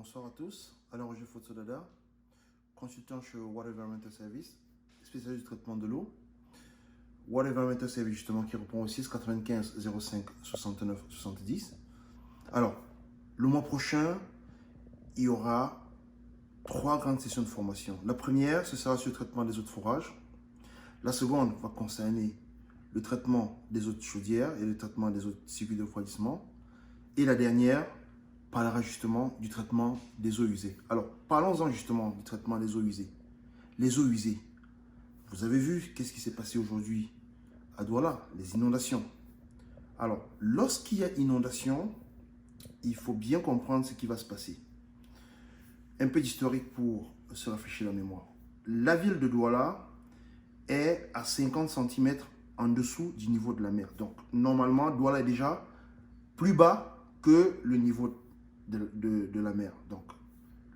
Bonsoir à tous. Alors, je suis Fotso Dada, consultant chez Water Environmental Service, spécialiste du traitement de l'eau. Water Environmental Service, justement, qui répond au 6 95 05 69 70. Alors, le mois prochain, il y aura 3 grandes sessions de formation. La première, ce sera sur le traitement des eaux de forage. La seconde va concerner le traitement des eaux de chaudière et le traitement des eaux de circuit de refroidissement. Et la dernière parlera justement du traitement des eaux usées. Alors, parlons-en justement du traitement des eaux usées. Les eaux usées, vous avez vu qu'est-ce qui s'est passé aujourd'hui à Douala, les inondations. Alors, lorsqu'il y a inondation, il faut bien comprendre ce qui va se passer. Un peu d'historique pour se rafraîchir la mémoire. La ville de Douala est à 50 cm en dessous du niveau de la mer. Donc, normalement, Douala est déjà plus bas que le niveau de la mer. Donc,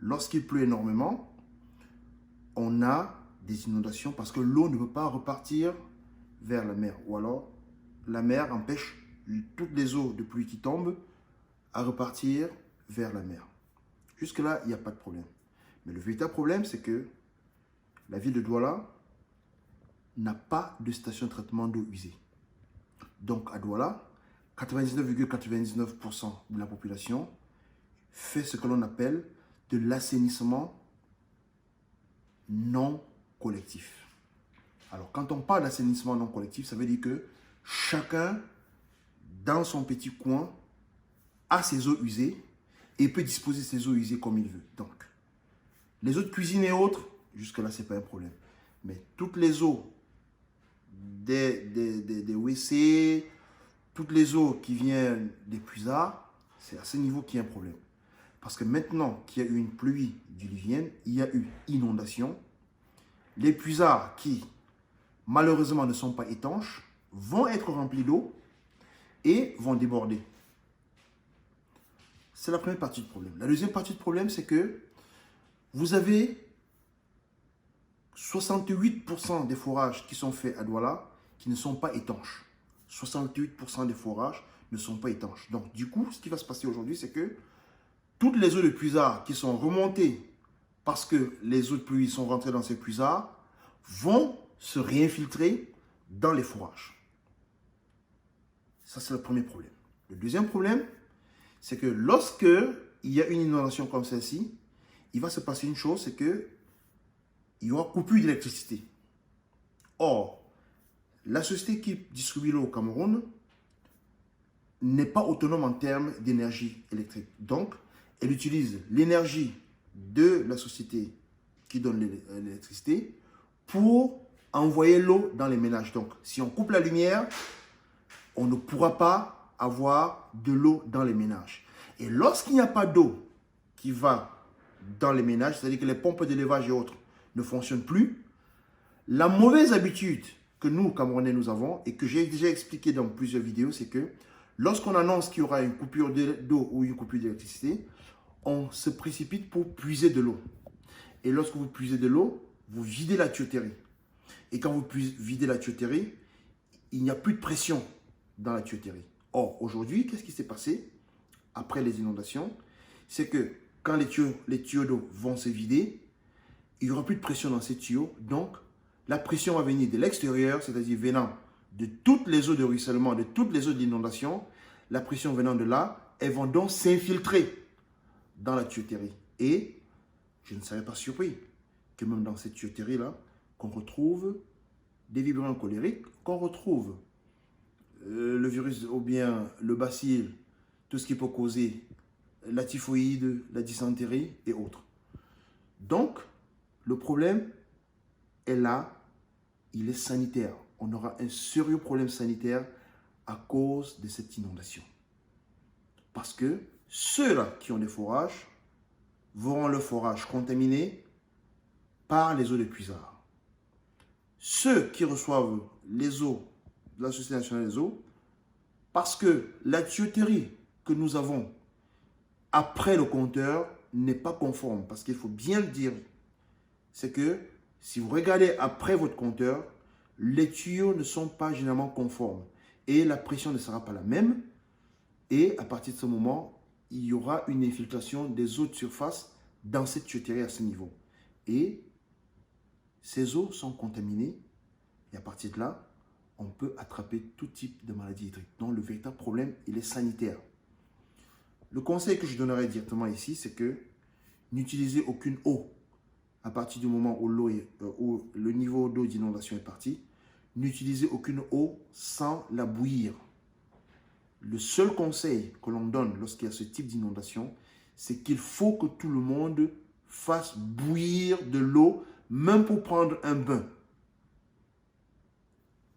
lorsqu'il pleut énormément, on a des inondations parce que l'eau ne peut pas repartir vers la mer. Ou alors, la mer empêche toutes les eaux de pluie qui tombent à repartir vers la mer. Jusque-là, il n'y a pas de problème. Mais le véritable problème, c'est que la ville de Douala n'a pas de station de traitement d'eau usée. Donc, à Douala, 99,99% de la population fait ce que l'on appelle de l'assainissement non collectif. Alors, quand on parle d'assainissement non collectif, ça veut dire que chacun, dans son petit coin, a ses eaux usées et peut disposer de ses eaux usées comme il veut. Donc, les eaux de cuisine et autres, jusque-là, ce n'est pas un problème. Mais toutes les eaux des WC, toutes les eaux qui viennent des puisards, c'est à ce niveau qu'il y a un problème. Parce que maintenant qu'il y a eu une pluie diluvienne, il y a eu inondation. Les puisards qui, malheureusement, ne sont pas étanches, vont être remplis d'eau et vont déborder. C'est la première partie du problème. La deuxième partie du problème, c'est que vous avez 68% des forages qui sont faits à Douala qui ne sont pas étanches. 68% des forages ne sont pas étanches. Donc, du coup, ce qui va se passer aujourd'hui, c'est que toutes les eaux de puisards qui sont remontées parce que les eaux de pluie sont rentrées dans ces puisards vont se réinfiltrer dans les forages. Ça, c'est le premier problème. Le deuxième problème, c'est que lorsque il y a une inondation comme celle-ci, il va se passer une chose, c'est que il y aura coupure d'électricité. Or, la société qui distribue l'eau au Cameroun n'est pas autonome en termes d'énergie électrique. Donc, elle utilise l'énergie de la société qui donne l'électricité pour envoyer l'eau dans les ménages. Donc, si on coupe la lumière, on ne pourra pas avoir de l'eau dans les ménages. Et lorsqu'il n'y a pas d'eau qui va dans les ménages, c'est-à-dire que les pompes d'élevage et autres ne fonctionnent plus, la mauvaise habitude que nous, Camerounais, nous avons et que j'ai déjà expliqué dans plusieurs vidéos, c'est que lorsqu'on annonce qu'il y aura une coupure d'eau ou une coupure d'électricité, on se précipite pour puiser de l'eau. Et lorsque vous puisez de l'eau, vous videz la tuyauterie. Et quand vous videz la tuyauterie, il n'y a plus de pression dans la tuyauterie. Or, aujourd'hui, qu'est-ce qui s'est passé après les inondations? C'est que quand les tuyaux d'eau vont se vider, il n'y aura plus de pression dans ces tuyaux. Donc, la pression va venir de l'extérieur, c'est-à-dire venant de toutes les eaux de ruissellement, de toutes les eaux d'inondation. La pression venant de là, elles vont donc s'infiltrer dans la tuyauterie. Et je ne serais pas surpris que même dans cette tuyauterie-là, qu'on retrouve des vibrants colériques, qu'on retrouve le virus ou bien le bacille, tout ce qui peut causer la typhoïde, la dysenterie et autres. Donc, le problème est là, il est sanitaire. On aura un sérieux problème sanitaire à cause de cette inondation. Parce que ceux-là qui ont des forages verront le forage contaminé par les eaux de puisards. Ceux qui reçoivent les eaux de la Société nationale des eaux, parce que la tuyauterie que nous avons après le compteur n'est pas conforme. Parce qu'il faut bien le dire, c'est que si vous regardez après votre compteur, les tuyaux ne sont pas généralement conformes et la pression ne sera pas la même. Et à partir de ce moment, il y aura une infiltration des eaux de surface dans cette tuyauterie à ce niveau. Et ces eaux sont contaminées et à partir de là, on peut attraper tout type de maladie hydrique. Donc le véritable problème, il est sanitaire. Le conseil que je donnerai directement ici, c'est que n'utilisez aucune eau. À partir du moment où, où le niveau d'eau d'inondation est parti, n'utilisez aucune eau sans la bouillir. Le seul conseil que l'on donne lorsqu'il y a ce type d'inondation, c'est qu'il faut que tout le monde fasse bouillir de l'eau, même pour prendre un bain.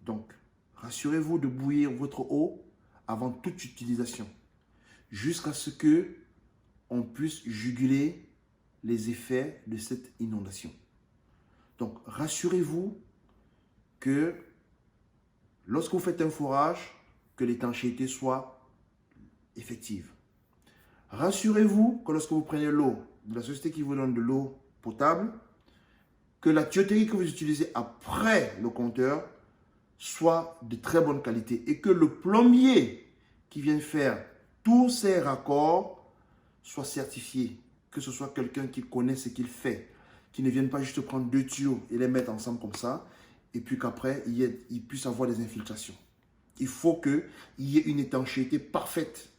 Donc, rassurez-vous de bouillir votre eau avant toute utilisation, jusqu'à ce que on puisse juguler les effets de cette inondation. Donc, rassurez-vous que lorsque vous faites un forage, que l'étanchéité soit effective. Rassurez-vous que lorsque vous prenez l'eau de la société qui vous donne de l'eau potable, que la tuyauterie que vous utilisez après le compteur soit de très bonne qualité et que le plombier qui vient faire tous ces raccords soit certifié, que ce soit quelqu'un qui connaît ce qu'il fait, qui ne vienne pas juste prendre 2 tuyaux et les mettre ensemble comme ça, et puis qu'après, il puisse avoir des infiltrations. Il faut qu'il y ait une étanchéité parfaite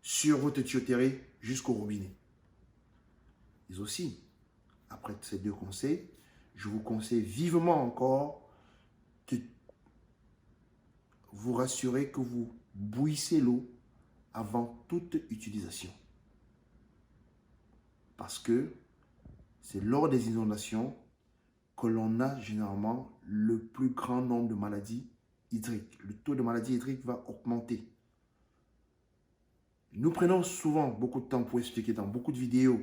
sur votre tuyauterie jusqu'au robinet. Mais aussi, après ces 2 conseils, je vous conseille vivement encore de vous rassurer que vous bouillissez l'eau avant toute utilisation. Parce que c'est lors des inondations que l'on a généralement le plus grand nombre de maladies hydriques. Le taux de maladies hydriques va augmenter. Nous prenons souvent beaucoup de temps pour expliquer dans beaucoup de vidéos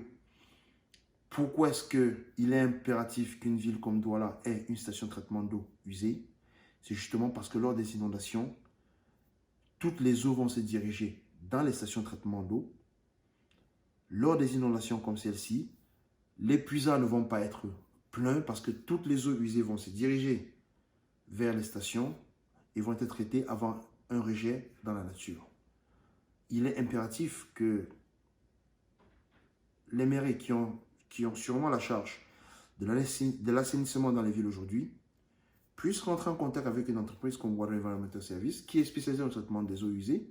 pourquoi est-ce qu'il est impératif qu'une ville comme Douala ait une station de traitement d'eau usée. C'est justement parce que lors des inondations, toutes les eaux vont se diriger dans les stations de traitement d'eau. Lors des inondations comme celle-ci, les puisards ne vont pas être pleins parce que toutes les eaux usées vont se diriger vers les stations et vont être traitées avant un rejet dans la nature. Il est impératif que les mairies qui ont sûrement la charge de l'assainissement dans les villes aujourd'hui puissent rentrer en contact avec une entreprise comme Water Environmental Service qui est spécialisée dans le traitement des eaux usées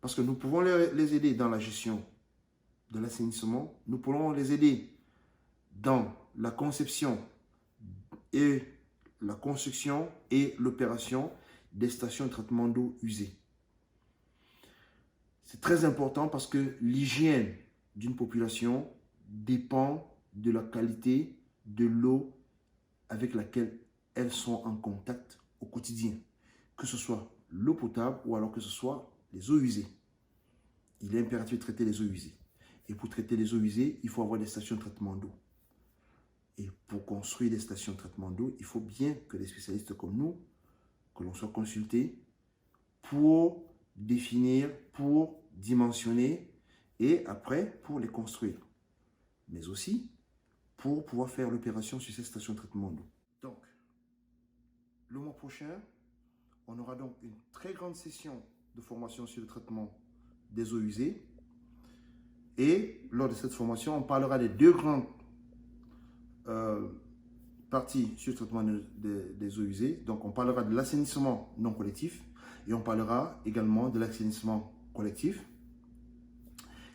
parce que nous pouvons les aider dans la gestion de l'assainissement, nous pourrons les aider dans la conception et la construction et l'opération des stations de traitement d'eau usées. C'est très important parce que l'hygiène d'une population dépend de la qualité de l'eau avec laquelle elles sont en contact au quotidien, que ce soit l'eau potable ou alors que ce soit les eaux usées. Il est impératif de traiter les eaux usées. Et pour traiter les eaux usées, il faut avoir des stations de traitement d'eau. Et pour construire des stations de traitement d'eau, il faut bien que les spécialistes comme nous, que l'on soit consultés pour définir, pour dimensionner et après pour les construire. Mais aussi pour pouvoir faire l'opération sur ces stations de traitement d'eau. Donc, le mois prochain, on aura donc une très grande session de formation sur le traitement des eaux usées. Et lors de cette formation, on parlera des 2 grandes parties sur le traitement des eaux usées. Donc, on parlera de l'assainissement non collectif et on parlera également de l'assainissement collectif.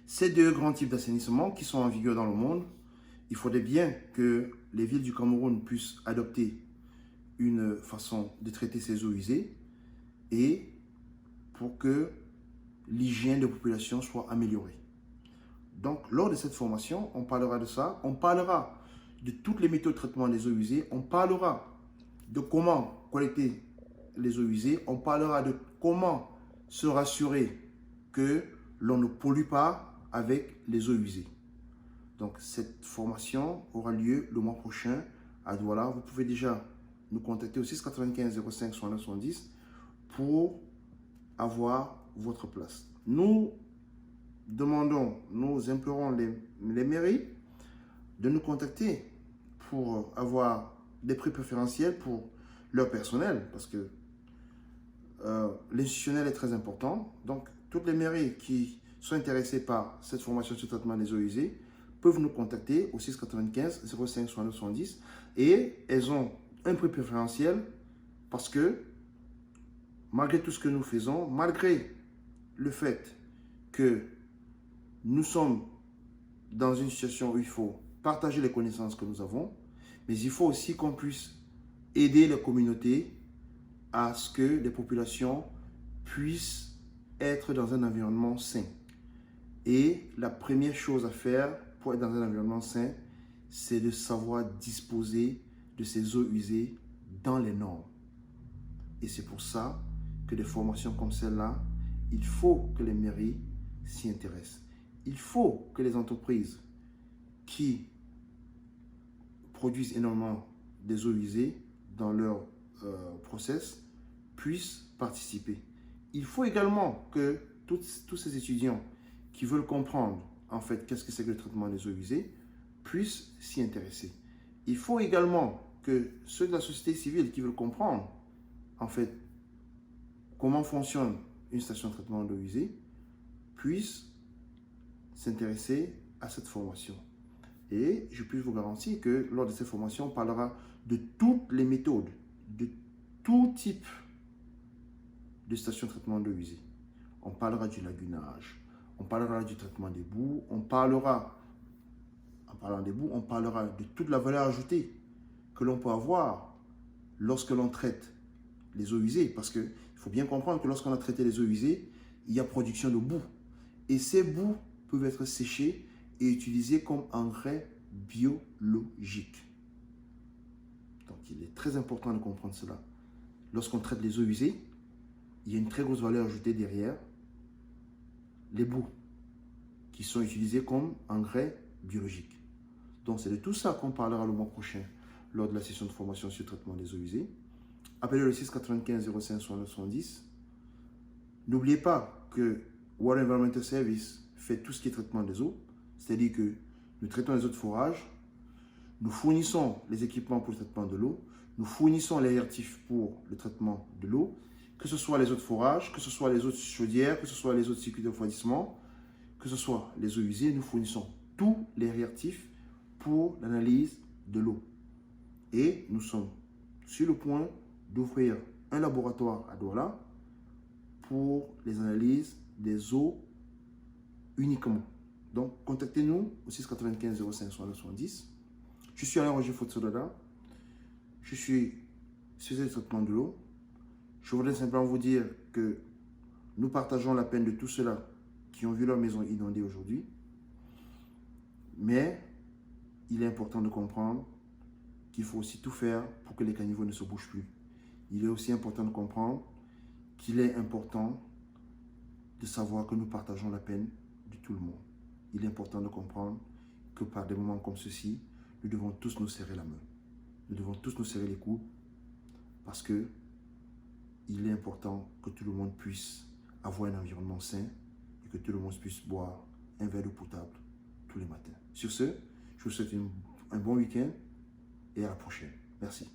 Ces 2 grands types d'assainissement qui sont en vigueur dans le monde, il faudrait bien que les villes du Cameroun puissent adopter une façon de traiter ces eaux usées et pour que l'hygiène de la population soit améliorée. Donc, lors de cette formation, on parlera de ça. On parlera de toutes les méthodes de traitement des eaux usées. On parlera de comment collecter les eaux usées. On parlera de comment se rassurer que l'on ne pollue pas avec les eaux usées. Donc, cette formation aura lieu le mois prochain à Douala. Vous pouvez déjà nous contacter au 695 05 69 70 pour avoir votre place. Nous implorons les mairies de nous contacter pour avoir des prix préférentiels pour leur personnel parce que l'institutionnel est très important. Donc, toutes les mairies qui sont intéressés par cette formation sur le traitement des eaux usées peuvent nous contacter au 695 05 69 70 et elles ont un prix préférentiel parce que malgré tout ce que nous faisons, malgré le fait que nous sommes dans une situation où il faut partager les connaissances que nous avons, mais il faut aussi qu'on puisse aider les communautés à ce que les populations puissent être dans un environnement sain. Et la première chose à faire pour être dans un environnement sain, c'est de savoir disposer de ces eaux usées dans les normes. Et c'est pour ça que des formations comme celle-là, il faut que les mairies s'y intéressent. Il faut que les entreprises qui produisent énormément des eaux usées dans leur process puissent participer. Il faut également que tous ces étudiants qui veulent comprendre en fait qu'est-ce que c'est que le traitement des eaux usées puissent s'y intéresser. Il faut également que ceux de la société civile qui veulent comprendre en fait comment fonctionne une station de traitement d'eau usée puissent s'intéresser à cette formation. Et je puis vous garantir que lors de cette formation, on parlera de toutes les méthodes, de tout type de station de traitement d'eau usée. On parlera du lagunage, on parlera du traitement des boues, en parlant des boues, on parlera de toute la valeur ajoutée que l'on peut avoir lorsque l'on traite les eaux usées. Parce qu'il faut bien comprendre que lorsqu'on a traité les eaux usées, il y a production de boue. Et ces boues peuvent être séchées et utilisées comme engrais biologiques. Donc il est très important de comprendre cela. Lorsqu'on traite les eaux usées, il y a une très grosse valeur ajoutée derrière les boues qui sont utilisées comme engrais biologiques. Donc c'est de tout ça qu'on parlera le mois prochain lors de la session de formation sur le traitement des eaux usées. Appelez le 695 05 69 70. N'oubliez pas que Water Environmental Service fait tout ce qui est traitement des eaux, c'est-à-dire que nous traitons les eaux de forage, nous fournissons les équipements pour le traitement de l'eau, nous fournissons les réactifs pour le traitement de l'eau, que ce soit les eaux de forage, que ce soit les eaux de chaudière, que ce soit les eaux de circuit de refroidissement, que ce soit les eaux usées, nous fournissons tous les réactifs pour l'analyse de l'eau. Et nous sommes sur le point d'ouvrir un laboratoire à Douala pour les analyses des eaux uniquement. Donc, contactez-nous au 695 05 70. Je suis Alain Roger Fotsodada. Je suis spécialiste de traitement de l'eau. Je voudrais simplement vous dire que nous partageons la peine de tous ceux-là qui ont vu leur maison inondée aujourd'hui. Mais il est important de comprendre qu'il faut aussi tout faire pour que les caniveaux ne se bougent plus. Il est aussi important de comprendre qu'il est important de savoir que nous partageons la peine de tout le monde. Il est important de comprendre que par des moments comme ceci, nous devons tous nous serrer la main. Nous devons tous nous serrer les coudes parce que il est important que tout le monde puisse avoir un environnement sain et que tout le monde puisse boire un verre d'eau potable tous les matins. Sur ce, je vous souhaite un bon week-end et à la prochaine. Merci.